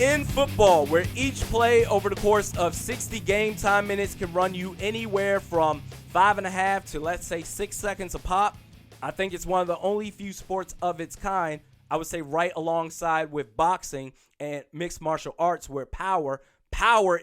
In football, where each play over the course of 60 game time minutes can run you anywhere from 5.5 to, let's say, 6 seconds a pop, I think it's one of the only few sports of its kind, I would say right alongside with boxing and mixed martial arts, where power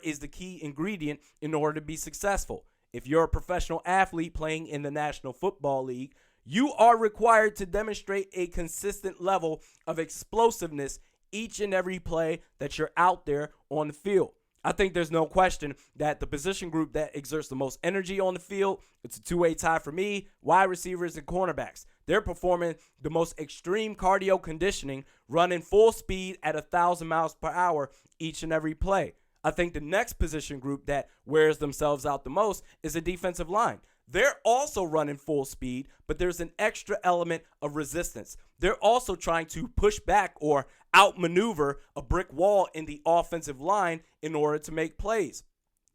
is the key ingredient in order to be successful. If you're a professional athlete playing in the National Football League, you are required to demonstrate a consistent level of explosiveness each and every play that you're out there on the field. I think there's no question that the position group that exerts the most energy on the field, it's a two-way tie for me, wide receivers and cornerbacks. They're performing the most extreme cardio conditioning, running full speed at 1,000 miles per hour each and every play. I think the next position group that wears themselves out the most is the defensive line. They're also running full speed, but there's an extra element of resistance. They're also trying to push back or outmaneuver a brick wall in the offensive line in order to make plays.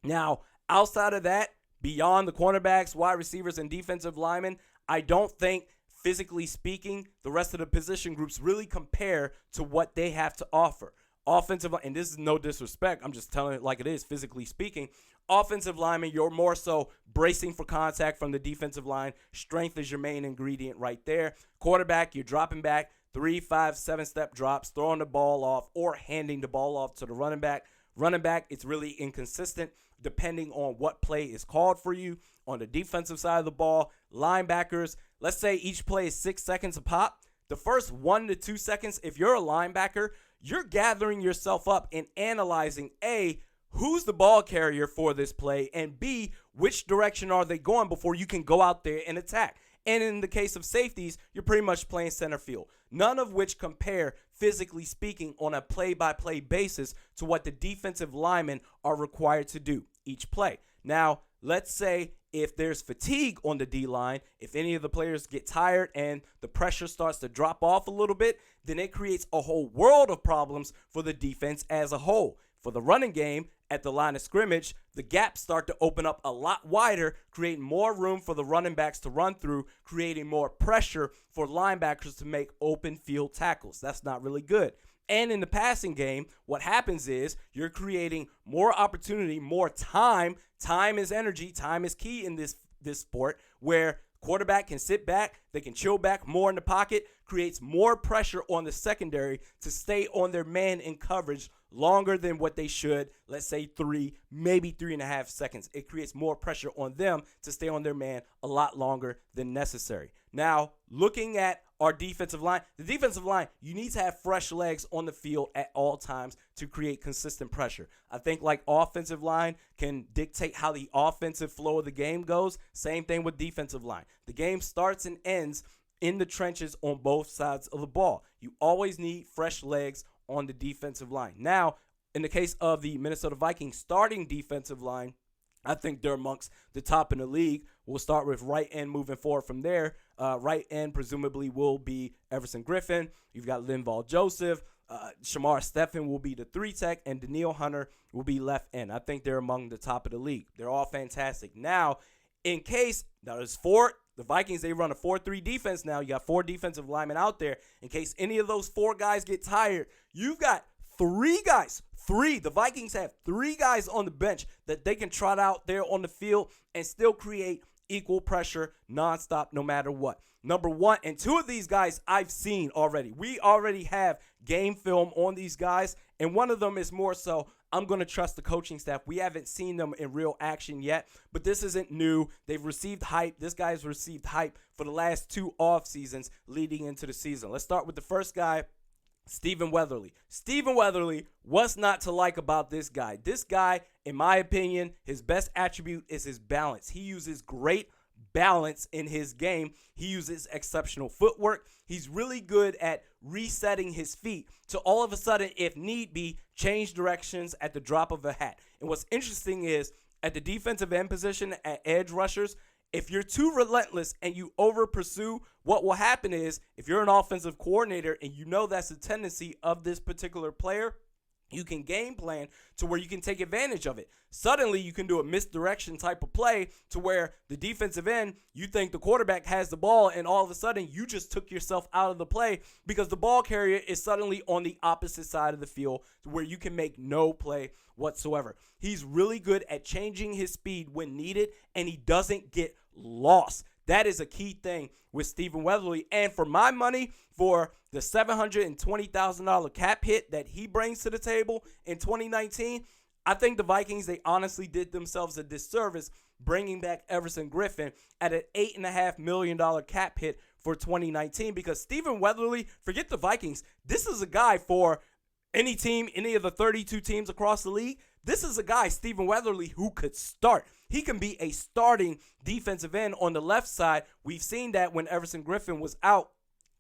Now, outside of that, beyond the cornerbacks, wide receivers, and defensive linemen, I don't think, physically speaking, the rest of the position groups really compare to what they have to offer. Offensive, and this is no disrespect, I'm just telling it like it is, physically speaking. Offensive lineman, you're more so bracing for contact from the defensive line. Strength is your main ingredient right there. Quarterback, you're dropping back 3, 5, 7-step drops, throwing the ball off, or handing the ball off to the running back. Running back, it's really inconsistent depending on what play is called for you. On the defensive side of the ball, linebackers, let's say each play is 6 seconds a pop. The first 1 to 2 seconds, if you're a linebacker, you're gathering yourself up and analyzing, A, who's the ball carrier for this play, and B, which direction are they going before you can go out there and attack. And in the case of safeties, you're pretty much playing center field, none of which compare, physically speaking, on a play-by-play basis to what the defensive linemen are required to do each play. Now, let's say if there's fatigue on the D-line, if any of the players get tired and the pressure starts to drop off a little bit, then it creates a whole world of problems for the defense as a whole. For the running game, at the line of scrimmage, the gaps start to open up a lot wider, creating more room for the running backs to run through, creating more pressure for linebackers to make open field tackles. That's not really good. And in the passing game, what happens is you're creating more opportunity, more time. Time is energy. Time is key in this sport, where quarterback can sit back, they can chill back more in the pocket, creates more pressure on the secondary to stay on their man in coverage longer than what they should, let's say 3, maybe 3.5 seconds. It creates more pressure on them to stay on their man a lot longer than necessary. Now, looking at our defensive line, the defensive line, you need to have fresh legs on the field at all times to create consistent pressure. I think like offensive line can dictate how the offensive flow of the game goes. Same thing with defensive line. The game starts and ends in the trenches on both sides of the ball. You always need fresh legs on the defensive line. Now, in the case of the Minnesota Vikings starting defensive line, I think they're amongst the top in the league. We'll start with right end moving forward from there. Right end presumably will be Everson Griffin. You've got Linval Joseph. Shamar Stephen will be the 3-tech, and Danielle Hunter will be left end. I think they're among the top of the league. They're all fantastic. Now, there's 4. The Vikings, they run a 4-3 defense now. You got 4 defensive linemen out there. In case any of those 4 guys get tired, you've got 3 guys. 3. The Vikings have 3 guys on the bench that they can trot out there on the field and still create equal pressure nonstop no matter what. Number 1 and 2 of these guys I've seen already. We already have game film on these guys, and one of them is more so I'm going to trust the coaching staff. We haven't seen them in real action yet, but this isn't new. They've received hype. This guy's received hype for the last 2 off seasons leading into the season. Let's start with the first guy, Stephen Weatherly. Stephen Weatherly, what's not to like about this guy? This guy, in my opinion, his best attribute is his balance. He uses great balance in his game. He uses exceptional footwork. He's really good at resetting his feet to all of a sudden, if need be, change directions at the drop of a hat. And what's interesting is at the defensive end position at edge rushers, if you're too relentless and you over pursue, what will happen is if you're an offensive coordinator and you know that's a tendency of this particular player, You can game plan to where you can take advantage of it. Suddenly, you can do a misdirection type of play to where the defensive end, you think the quarterback has the ball, and all of a sudden, you just took yourself out of the play because the ball carrier is suddenly on the opposite side of the field to where you can make no play whatsoever. He's really good at changing his speed when needed, and he doesn't get lost. That is a key thing with Stephen Weatherly. And for my money, for the $720,000 cap hit that he brings to the table in 2019, I think the Vikings, they honestly did themselves a disservice bringing back Everson Griffin at an $8.5 million cap hit for 2019 because Stephen Weatherly, forget the Vikings, this is a guy for any team, any of the 32 teams across the league. This is a guy, Stephen Weatherly, who could start. He can be a starting defensive end on the left side. We've seen that when Everson Griffin was out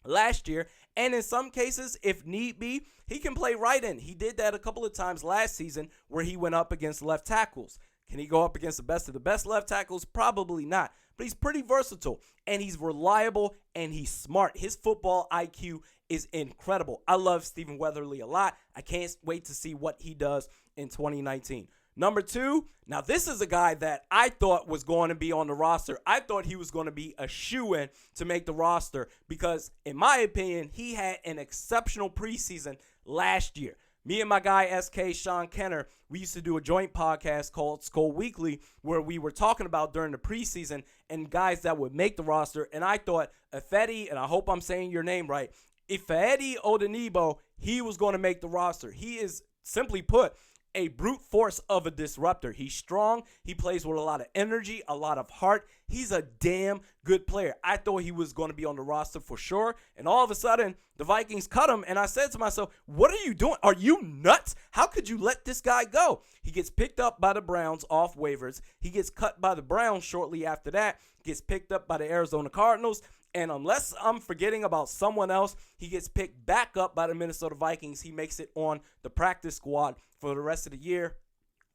last year. And in some cases, if need be, he can play right end. He did that a couple of times last season where he went up against left tackles. Can he go up against the best of the best left tackles? Probably not. But he's pretty versatile, and he's reliable, and he's smart. His football IQ is incredible. I love Stephen Weatherly a lot. I can't wait to see what he does in 2019. Number 2, now this is a guy that I thought was going to be on the roster. I thought he was going to be a shoo-in to make the roster because, in my opinion, he had an exceptional preseason last year. Me and my guy, SK Sean Kenner, we used to do a joint podcast called Skull Weekly where we were talking about during the preseason and guys that would make the roster. And I thought Ifedi, and I hope I'm saying your name right, Ifedi Odenigbo, he was going to make the roster. He is, simply put, a brute force of a disruptor. He's strong. He plays with a lot of energy, a lot of heart. He's a damn good player. I thought he was going to be on the roster for sure. And all of a sudden, the Vikings cut him. And I said to myself, what are you doing? Are you nuts? How could you let this guy go? He gets picked up by the Browns off waivers. He gets cut by the Browns shortly after that. Gets picked up by the Arizona Cardinals. And unless I'm forgetting about someone else, he gets picked back up by the Minnesota Vikings. He makes it on the practice squad for the rest of the year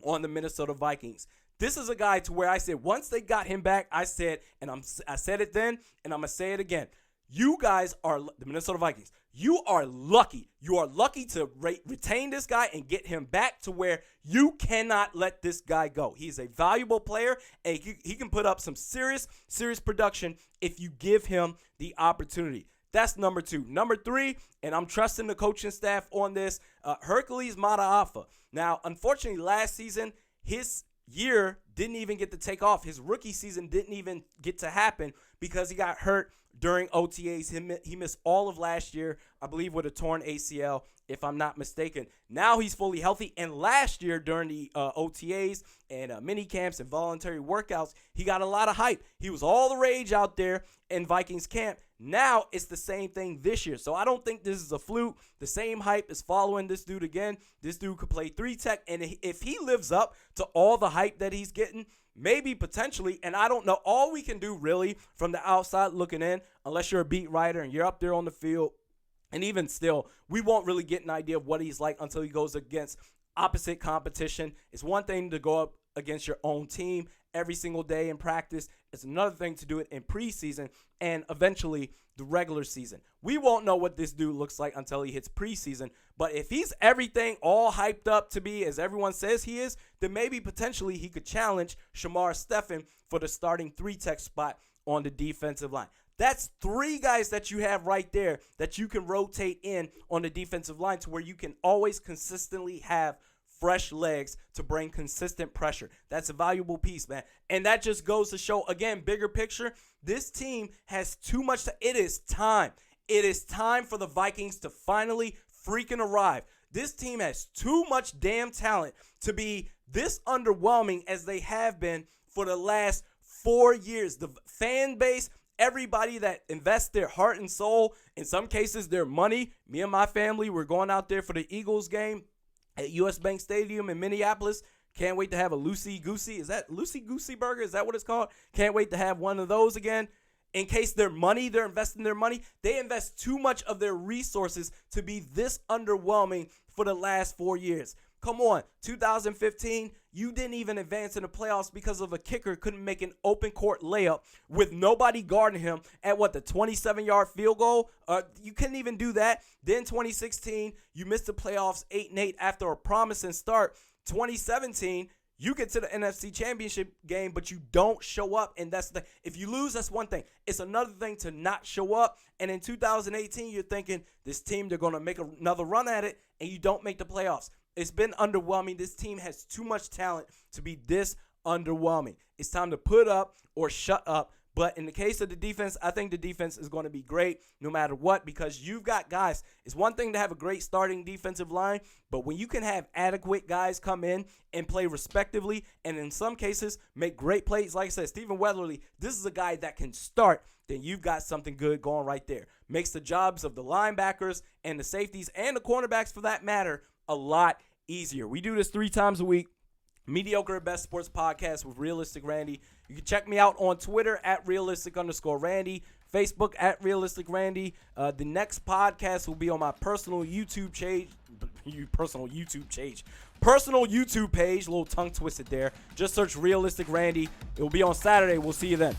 on the Minnesota Vikings. This is a guy to where I said once they got him back, I said, and I said it then, and I'm going to say it again. You guys are, the Minnesota Vikings, you are lucky. You are lucky to retain this guy and get him back to where you cannot let this guy go. He's a valuable player, and he can put up some serious production if you give him the opportunity. That's number 2. Number 3, and I'm trusting the coaching staff on this, Hercules Mataafa. Now, unfortunately, last season, his year didn't even get to take off. His rookie season didn't even get to happen because he got hurt during OTAs. He missed all of last year, I believe, with a torn ACL, if I'm not mistaken. Now he's fully healthy, and last year during the OTAs and mini camps and voluntary workouts, he got a lot of hype. He was all the rage out there in Vikings camp. Now it's the same thing this year. So I don't think this is a fluke. The same hype is following this dude again. This dude could play 3 tech, and if he lives up to all the hype that he's getting, maybe potentially, and I don't know, all we can do really from the outside looking in, unless you're a beat writer and you're up there on the field, and even still, we won't really get an idea of what he's like until he goes against opposite competition. It's one thing to go up against your own team every single day in practice. It's another thing to do it in preseason and eventually the regular season. We won't know what this dude looks like until he hits preseason, but if he's everything all hyped up to be as everyone says he is, then maybe potentially he could challenge Shamar Stephen for the starting 3 tech spot on the defensive line. That's 3 guys that you have right there that you can rotate in on the defensive line to where you can always consistently have fresh legs to bring consistent pressure. That's a valuable piece, man. And that just goes to show, again, bigger picture, this team has too much. It is time. It is time for the Vikings to finally freaking arrive. This team has too much damn talent to be this underwhelming as they have been for the last 4 years. The fan base, everybody that invests their heart and soul, in some cases their money. Me and my family, we're going out there for the Eagles game at US Bank Stadium in Minneapolis. Can't wait to have a loosey-goosey. Is that loosey-goosey burger? Is that what it's called? Can't wait to have one of those again. In case they're investing their money. They invest too much of their resources to be this underwhelming for the last 4 years. Come on, 2015, you didn't even advance in the playoffs because of a kicker couldn't make an open court layup with nobody guarding him at the 27-yard field goal. You couldn't even do that. Then 2016, you missed the playoffs 8-8 after a promising start. 2017, you get to the NFC Championship game, but you don't show up, and that's the thing. If you lose, that's one thing. It's another thing to not show up, and in 2018, you're thinking, this team, they're going to make another run at it, and you don't make the playoffs. It's been underwhelming. This team has too much talent to be this underwhelming. It's time to put up or shut up. But in the case of the defense, I think the defense is going to be great no matter what, because you've got guys. It's one thing to have a great starting defensive line, but when you can have adequate guys come in and play respectively, and in some cases make great plays, like I said, Stephen Weatherly, this is a guy that can start, then you've got something good going right there. Makes the jobs of the linebackers and the safeties and the cornerbacks, for that matter, a lot easier. We do this 3 times a week. Mediokr Best Sports Podcast with Realistic Randy. You can check me out on Twitter at realistic_Randy, Facebook at Realistic Randy. The next podcast will be on my personal YouTube page. Personal YouTube page. A little tongue twisted there. Just search Realistic Randy. It will be on Saturday. We'll see you then.